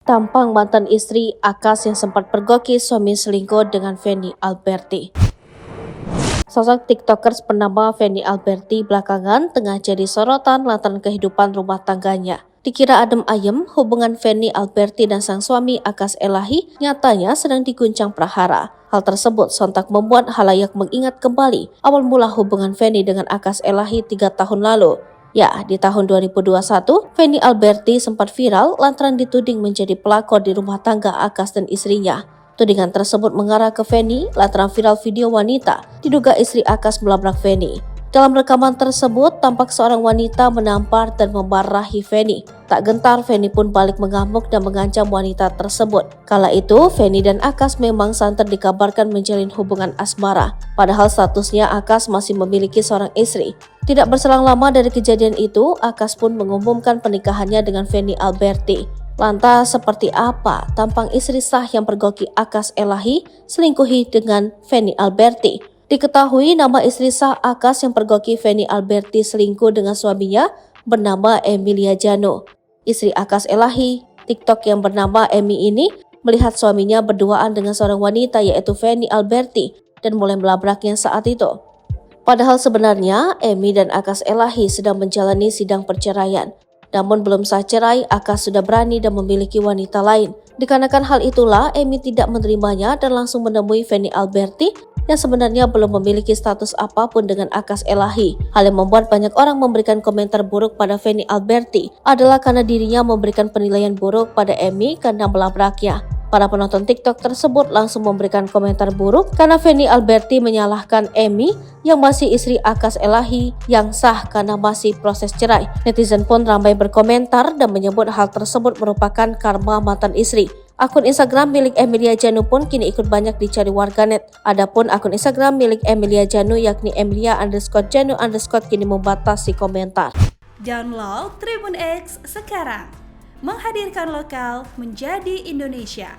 tampang mantan istri Akas yang sempat pergoki suami selingkuh dengan Feni Alberti. Sosok tiktokers bernama Feni Alberti belakangan tengah jadi sorotan lantaran kehidupan rumah tangganya. Dikira adem ayem, hubungan Feni Alberti dan sang suami Akas Elahi nyatanya sedang diguncang prahara. Hal tersebut sontak membuat halayak mengingat kembali awal mula hubungan Feni dengan Akas Elahi 3 tahun lalu. Ya, di tahun 2021, Feni Alberti sempat viral lantaran dituding menjadi pelakor di rumah tangga Akas dan istrinya. Tudingan tersebut mengarah ke Feni lantaran viral video wanita diduga istri Akas melabrak Feni. Dalam rekaman tersebut, tampak seorang wanita menampar dan memarahi Feni. Tak gentar, Feni pun balik mengamuk dan mengancam wanita tersebut. Kala itu, Feni dan Akas memang santer dikabarkan menjalin hubungan asmara. Padahal statusnya Akas masih memiliki seorang istri. Tidak berselang lama dari kejadian itu, Akas pun mengumumkan pernikahannya dengan Feni Alberti. Lantas seperti apa tampang istri sah yang pergoki Akas Elahi selingkuhi dengan Feni Alberti? Diketahui nama istri sah Akas yang pergoki Feni Alberti selingkuh dengan suaminya bernama Emilia Jano. Istri Akas Elahi, TikTok yang bernama Emi ini melihat suaminya berduaan dengan seorang wanita yaitu Feni Alberti dan mulai melabraknya saat itu. Padahal sebenarnya Emi dan Akas Elahi sedang menjalani sidang perceraian. Namun belum sah cerai, Akas sudah berani dan memiliki wanita lain. Dikarenakan hal itulah, Emi tidak menerimanya dan langsung menemui Feni Alberti yang sebenarnya belum memiliki status apapun dengan Akas Elahi. Hal yang membuat banyak orang memberikan komentar buruk pada Feni Alberti adalah karena dirinya memberikan penilaian buruk pada Emi karena melabraknya. Para penonton TikTok tersebut langsung memberikan komentar buruk karena Feni Alberti menyalahkan Emi yang masih istri Akas Elahi yang sah karena masih proses cerai. Netizen pun ramai berkomentar dan menyebut hal tersebut merupakan karma mantan istri. Akun Instagram milik Emilia Janu pun kini ikut banyak dicari warganet. Adapun akun Instagram milik Emilia Janu yakni Emilia_Janu_ kini membatasi komentar. Download Tribun X sekarang, menghadirkan lokal menjadi Indonesia.